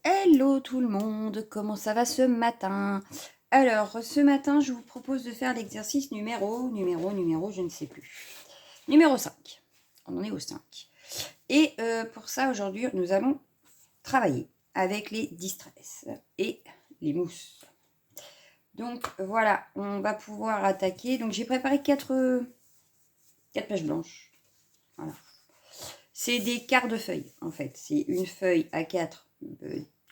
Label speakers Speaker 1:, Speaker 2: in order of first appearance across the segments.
Speaker 1: Hello tout le monde, comment ça va ce matin? Alors, ce matin, je vous propose de faire l'exercice numéro, je ne sais plus. Numéro 5. On en est au 5. Et pour ça, aujourd'hui, nous allons travailler avec les distress et les mousses. Donc, voilà, on va pouvoir attaquer. Donc, j'ai préparé 4 pages blanches. Voilà. C'est des quarts de feuille, en fait. C'est une feuille à 4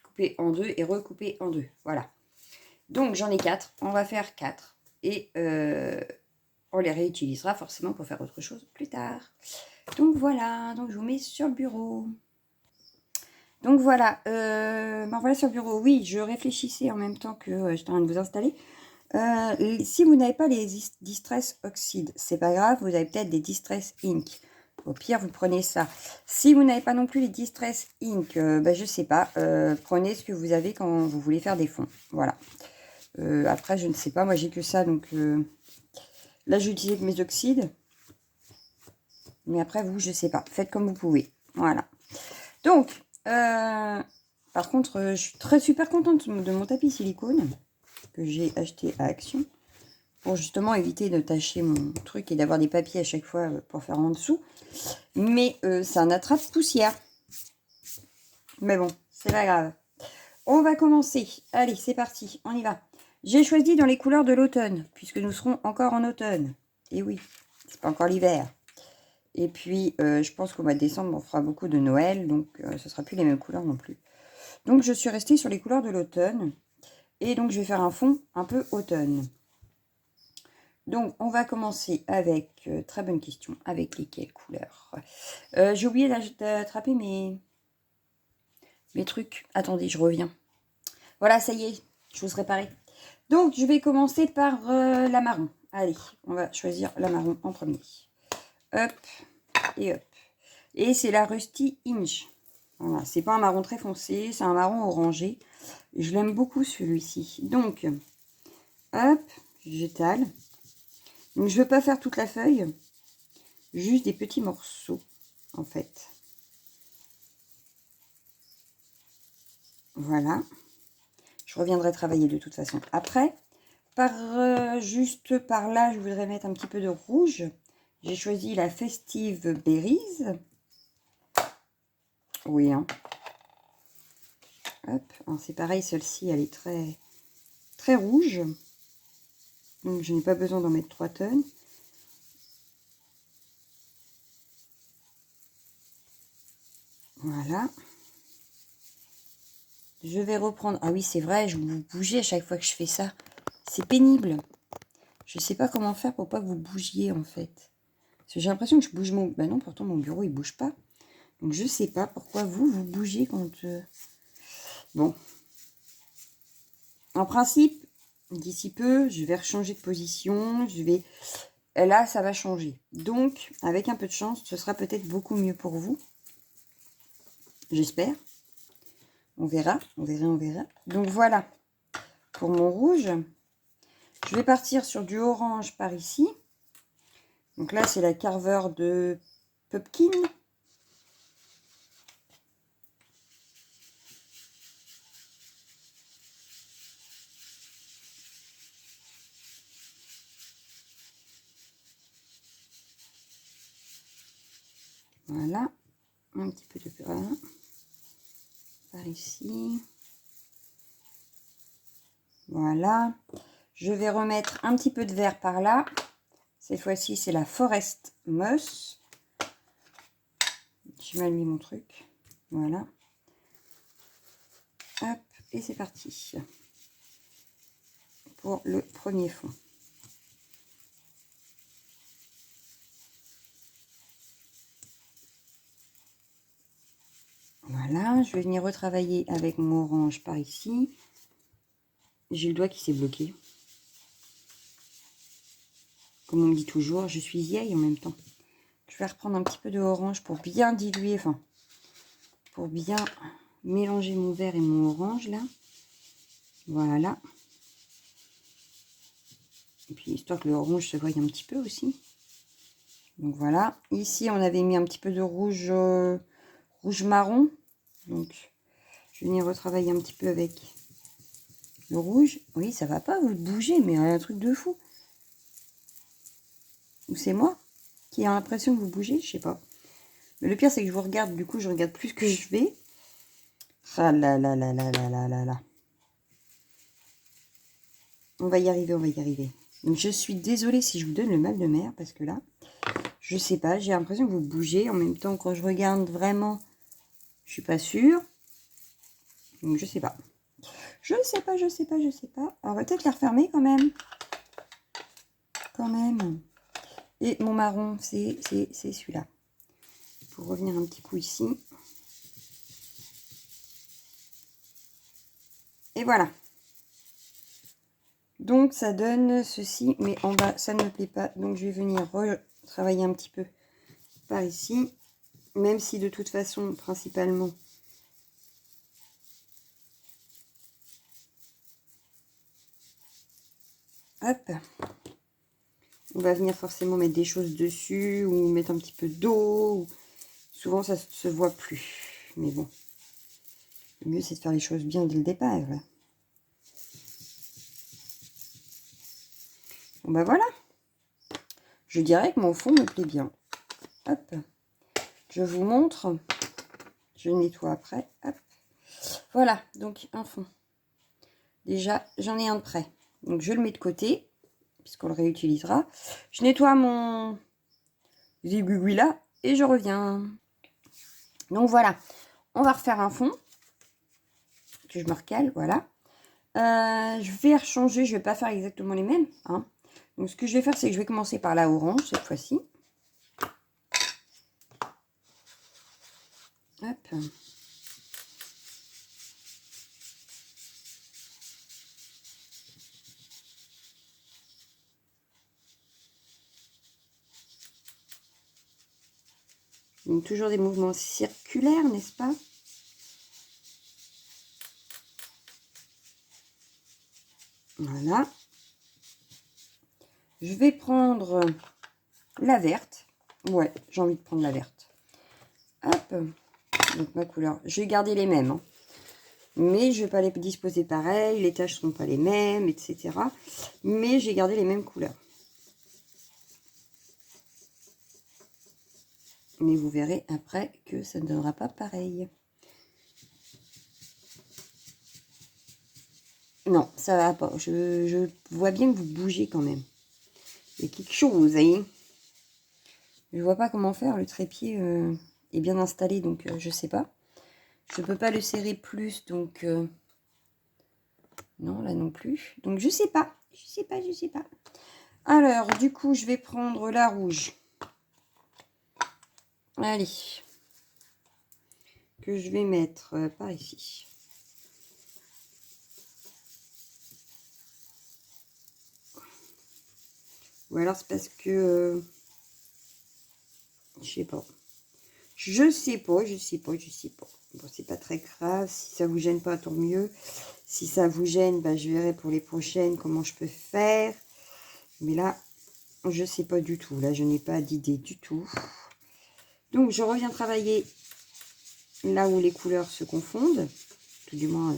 Speaker 1: coupée en 2 et recoupée en 2. Voilà. Donc, j'en ai 4. On va faire 4. Et on les réutilisera forcément pour faire autre chose plus tard. Donc, voilà. Donc, je vous mets sur le bureau. Donc, voilà. Ben voilà sur le bureau. Oui, je réfléchissais en même temps que j'étais en train de vous installer. Si vous n'avez pas les Distress Oxide, c'est pas grave. Vous avez peut-être des Distress Ink. Au pire, vous prenez ça. Si vous n'avez pas non plus les Distress Ink, ben, je sais pas. Prenez ce que vous avez quand vous voulez faire des fonds. Voilà. Après, je ne sais pas. Moi, j'ai que ça. Donc, là, j'ai utilisé mes oxydes. Mais après, vous, je ne sais pas. Faites comme vous pouvez. Voilà. Donc, par contre, je suis super contente de mon tapis silicone que j'ai acheté à Action. Pour justement éviter de tacher mon truc et d'avoir des papiers à chaque fois pour faire en dessous. Mais ça en attrape poussière. Mais bon, c'est pas grave. On va commencer. Allez, c'est parti. On y va. J'ai choisi dans les couleurs de l'automne, puisque nous serons encore en automne. Et oui, c'est pas encore l'hiver. Et puis, je pense qu'au mois de décembre, on fera beaucoup de Noël, donc ce sera plus les mêmes couleurs non plus. Donc, je suis restée sur les couleurs de l'automne. Et donc, je vais faire un fond un peu automne. Donc, on va commencer avec, très bonne question, avec lesquelles couleurs j'ai oublié d'attraper mes trucs. Attendez, je reviens. Voilà, ça y est, je vous réparer. Donc, je vais commencer par la marron. Allez, on va choisir la marron en premier. Hop, et hop. Et c'est la Rusty Inch. Voilà, c'est pas un marron très foncé, c'est un marron orangé. Je l'aime beaucoup celui-ci. Donc, hop, j'étale. Donc, je ne veux pas faire toute la feuille, juste des petits morceaux, en fait. Voilà. Je reviendrai travailler de toute façon après. Juste par là, je voudrais mettre un petit peu de rouge. J'ai choisi la Festive Berries. Oui, hein. Hop, c'est pareil, celle-ci, elle est très, très rouge. Donc, je n'ai pas besoin d'en mettre 3 tonnes. Voilà. Je vais reprendre... Ah oui, c'est vrai, je vous bougez à chaque fois que je fais ça. C'est pénible. Je ne sais pas comment faire pour pas que vous bougiez, en fait. Parce que j'ai l'impression que je bouge mon... Ben non, pourtant, mon bureau, il bouge pas. Donc, je ne sais pas pourquoi vous bougez quand... Bon. En principe, d'ici peu, je vais changer de position. Là, ça va changer. Donc, avec un peu de chance, ce sera peut-être beaucoup mieux pour vous. J'espère. On verra, on verra. Donc, voilà. Pour mon rouge, je vais partir sur du orange par ici. Donc là, c'est la Carver de Pumpkin. Voilà, un petit peu de brun par ici. Voilà, je vais remettre un petit peu de vert par là. Cette fois-ci, c'est la Forest Moss. J'ai mal mis mon truc. Voilà. Hop, et c'est parti pour le premier fond. Voilà, je vais venir retravailler avec mon orange par ici. J'ai le doigt qui s'est bloqué. Comme on me dit toujours, je suis vieille en même temps. Je vais reprendre un petit peu de orange pour bien diluer, enfin, pour bien mélanger mon vert et mon orange là. Voilà. Et puis histoire que le orange se voie un petit peu aussi. Donc voilà. Ici, on avait mis un petit peu de rouge, rouge marron. Donc, je Je vais venir retravailler un petit peu avec le rouge. Oui, ça va pas, vous bougez, mais un truc de fou. Ou c'est moi qui ai l'impression que vous bougez, je sais pas. Mais le pire, c'est que je vous regarde, du coup, je regarde plus ce que je fais. Ah là là là là là là là là. On va y arriver, on va y arriver. Donc, je suis désolée si je vous donne le mal de mer, parce que là, je sais pas, j'ai l'impression que vous bougez. En même temps, quand je regarde vraiment, je suis pas sûre. Donc, je sais pas. Je sais pas, je sais pas, je sais pas. Alors, on va peut-être la refermer quand même. Quand même. Et mon marron, c'est celui-là. Pour revenir un petit coup ici. Et voilà. Donc, ça donne ceci. Mais en bas, ça ne me plaît pas. Donc, je vais venir retravailler un petit peu par ici. Même si, de toute façon, principalement... Hop. On va venir forcément mettre des choses dessus. Ou mettre un petit peu d'eau. Souvent, ça ne se voit plus. Mais bon. Le mieux, c'est de faire les choses bien dès le départ. Là. Bon, ben voilà. Je dirais que mon fond me plaît bien. Hop. Je vous montre. Je nettoie après. Hop. Voilà, donc un fond. Déjà, j'en ai un de prêt. Donc, je le mets de côté, puisqu'on le réutilisera. Je nettoie mon zigouigoui là et je reviens. Donc, voilà. On va refaire un fond. Que je me recale, voilà. Je vais rechanger. Je ne vais pas faire exactement les mêmes. Hein. Donc, ce que je vais faire, c'est que je vais commencer par la orange cette fois-ci. Hop. Donc, toujours des mouvements circulaires, n'est-ce pas? Voilà. Je vais prendre la verte. Ouais, j'ai envie de prendre la verte. Hop. Donc, ma couleur. Je vais garder les mêmes. Hein. Mais je ne vais pas les disposer pareil. Les taches ne seront pas les mêmes, etc. Mais j'ai gardé les mêmes couleurs. Mais vous verrez après que ça ne donnera pas pareil. Non, ça va pas. Je vois bien que vous bougez quand même. Il y a quelque chose, hein. Je vois pas comment faire. Le trépied est bien installé, donc je sais pas. Je peux pas le serrer plus, donc... non, là non plus. Donc, je sais pas. Je sais pas, je sais pas. Alors, du coup, je vais prendre la rouge. Allez. Que je vais mettre par ici. Ou alors, c'est parce que... je sais pas. Je sais pas, je sais pas, je sais pas. Bon, c'est pas très grave. Si ça vous gêne pas, tant mieux. Si ça vous gêne, bah, je verrai pour les prochaines comment je peux faire. Mais là, je sais pas du tout. Là, je n'ai pas d'idée du tout. Donc, je reviens travailler là où les couleurs se confondent. Tout du moins,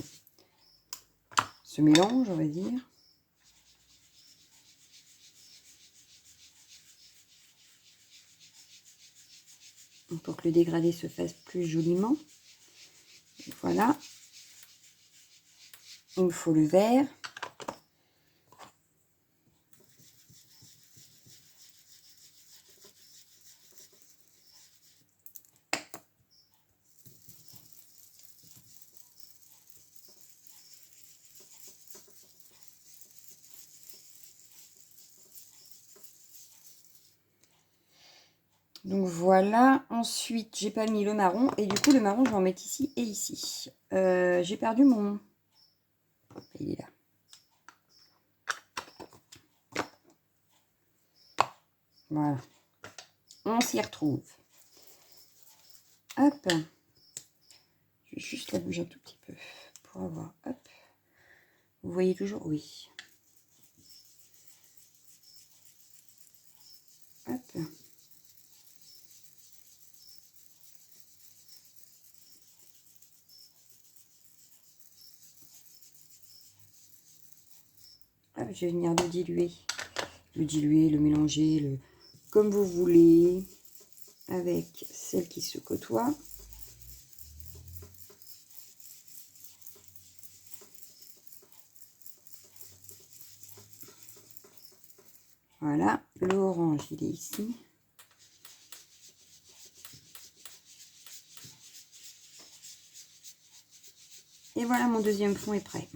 Speaker 1: se mélangent, on va dire. Pour que le dégradé se fasse plus joliment. Voilà. Il me faut le vert. Donc voilà, ensuite j'ai pas mis le marron et du coup le marron je vais en mettre ici et ici. J'ai perdu mon... il est là. Voilà. On s'y retrouve. Hop. Je vais juste la bouger un tout petit peu pour avoir... Hop. Vous voyez toujours? Oui. Hop. je vais venir le diluer. Le mélanger, comme vous voulez, avec celle qui se côtoie. Voilà, l'orange, il est ici. Et voilà, mon deuxième fond est prêt.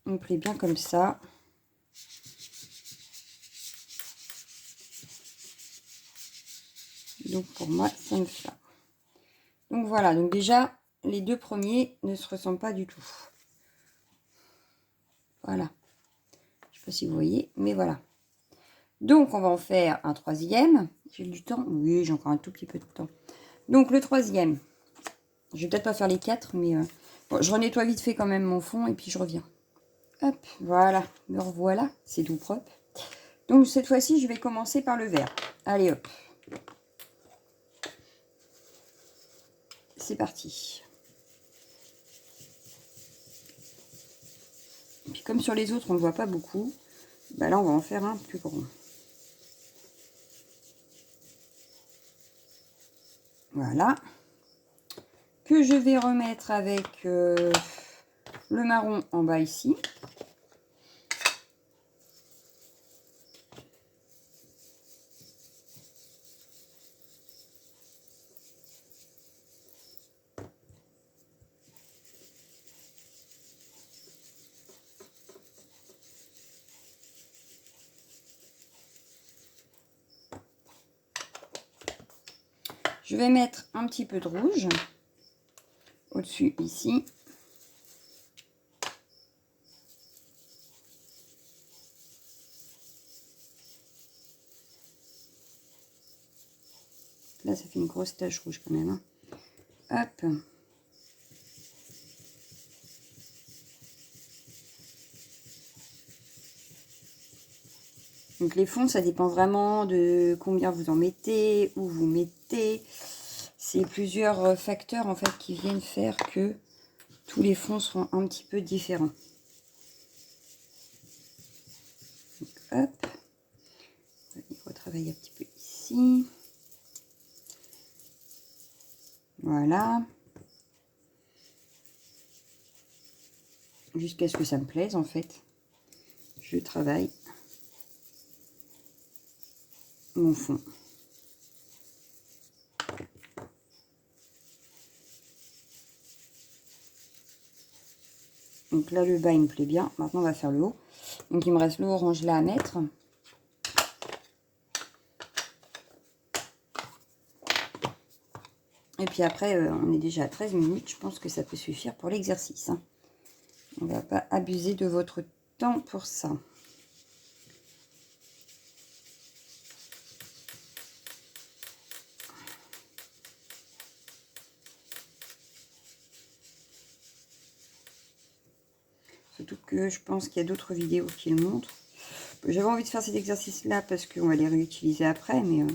Speaker 1: On plie bien comme ça. Donc pour moi, ça me fait. Donc voilà, donc déjà, les deux premiers ne se ressemblent pas du tout. Voilà. Je ne sais pas si vous voyez, mais voilà. Donc on va en faire un troisième. J'ai du temps? Oui, j'ai encore un tout petit peu de temps. Donc le troisième, je vais peut-être pas faire les 4, mais bon, je renettoie vite fait quand même mon fond et puis je reviens. Hop, voilà, me revoilà, c'est tout propre. Donc cette fois-ci, je vais commencer par le vert. Allez hop. C'est parti. Et puis comme sur les autres, on ne voit pas beaucoup, bah là on va en faire un plus grand. Voilà. Que je vais remettre avec le marron en bas ici. Je vais mettre un petit peu de rouge au-dessus ici. Là, ça fait une grosse tache rouge quand même. Hein. Hop. Donc les fonds, ça dépend vraiment de combien vous en mettez, où vous mettez. C'est plusieurs facteurs en fait qui viennent faire que tous les fonds seront un petit peu différents. Donc, hop. On va retravailler un petit peu ici. Voilà. Jusqu'à ce que ça me plaise en fait. Je travaille mon fond. Donc là, le bas, il me plaît bien. Maintenant, on va faire le haut. Donc, il me reste l'orange là à mettre. Et puis après, on est déjà à 13 minutes. Je pense que ça peut suffire pour l'exercice. Hein. On ne va pas abuser de votre temps pour ça. Surtout que je pense qu'il y a d'autres vidéos qui le montrent. J'avais envie de faire cet exercice-là parce qu'on va les réutiliser après. Mais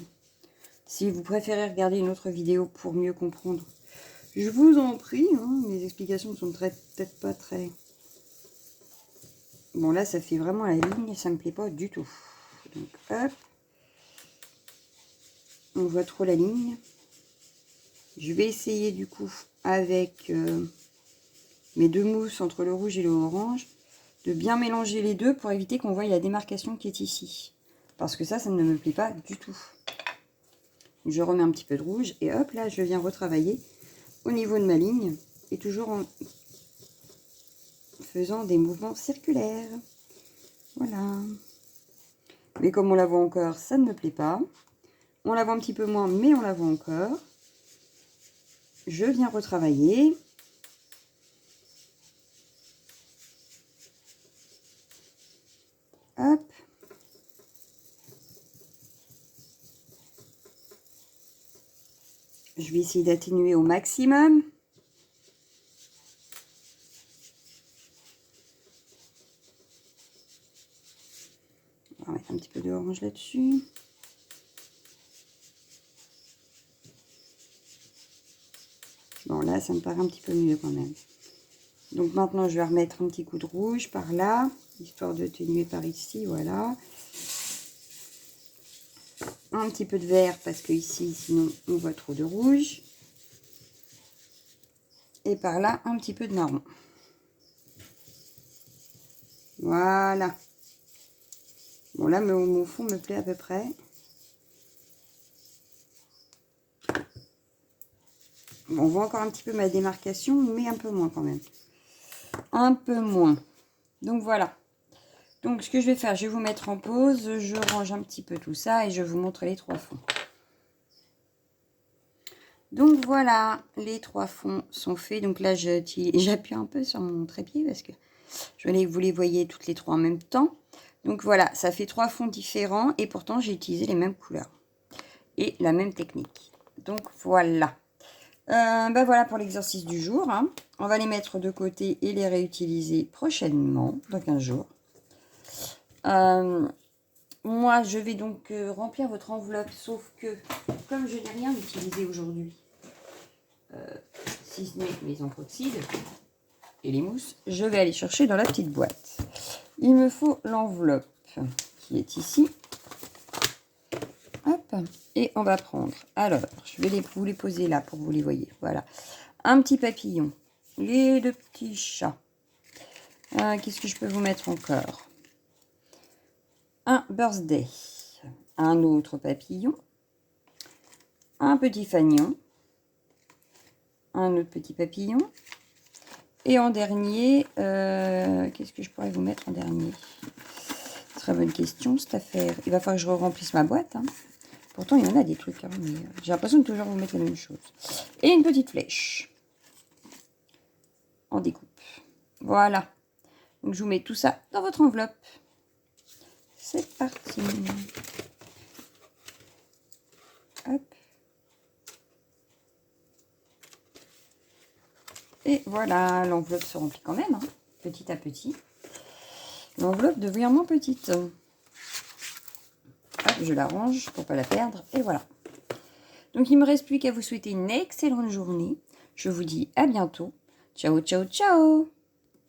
Speaker 1: si vous préférez regarder une autre vidéo pour mieux comprendre, je vous en prie. Hein, mes explications ne sont peut-être pas très... Bon, là, ça fait vraiment la ligne. Ça ne me plaît pas du tout. Donc, hop. On voit trop la ligne. Je vais essayer du coup avec mes deux mousses entre le rouge et le orange de bien mélanger les deux pour éviter qu'on voie la démarcation qui est ici. Parce que ça ne me plaît pas du tout. Je remets un petit peu de rouge et hop, là je viens retravailler au niveau de ma ligne et toujours en faisant des mouvements circulaires. Voilà. Mais comme on la voit encore, ça ne me plaît pas. On la voit un petit peu moins, mais on la voit encore. Je viens retravailler. Hop. Je vais essayer d'atténuer au maximum. On va mettre un petit peu d'orange là-dessus. Bon, là, ça me paraît un petit peu mieux quand même. Donc maintenant, je vais remettre un petit coup de rouge par là, histoire de tenuer par ici, voilà. Un petit peu de vert parce que ici, sinon, on voit trop de rouge. Et par là, un petit peu de marron. Voilà. Bon, là, mon fond me plaît à peu près. Bon, on voit encore un petit peu ma démarcation, mais un peu moins quand même. Un peu moins. Donc, voilà. Donc, ce que je vais faire, je vais vous mettre en pause. Je range un petit peu tout ça et je vous montre les 3 fonds. Donc, voilà. Les 3 fonds sont faits. Donc, là, j'appuie un peu sur mon trépied parce que vous les voyez toutes les 3 en même temps. Donc, voilà. Ça fait 3 fonds différents et pourtant, j'ai utilisé les mêmes couleurs et la même technique. Donc, voilà. Ben voilà pour l'exercice du jour. Hein. On va les mettre de côté et les réutiliser prochainement, dans 15 jours. Moi, je vais donc remplir votre enveloppe, sauf que, comme je n'ai rien utilisé aujourd'hui, si ce n'est mes encres oxydes et les mousses, je vais aller chercher dans la petite boîte. Il me faut l'enveloppe qui est ici. Hop, et on va prendre, alors, je vais vous les poser là pour que vous les voyez, voilà. Un petit papillon, les 2 petits chats. Qu'est-ce que je peux vous mettre encore? Un birthday, un autre papillon, un petit fanion, un autre petit papillon, et en dernier, qu'est-ce que je pourrais vous mettre en dernier? Très bonne question cette affaire. Il va falloir que je remplisse ma boîte, hein. Pourtant, il y en a des trucs, hein, mais j'ai l'impression de toujours vous mettre la même chose. Et une petite flèche en découpe. Voilà. Donc, je vous mets tout ça dans votre enveloppe. C'est parti. Hop. Et voilà, l'enveloppe se remplit quand même, hein, petit à petit. L'enveloppe devient vraiment petite. Hop, je la range pour ne pas la perdre. Et voilà. Donc, il ne me reste plus qu'à vous souhaiter une excellente journée. Je vous dis à bientôt. Ciao, ciao, ciao!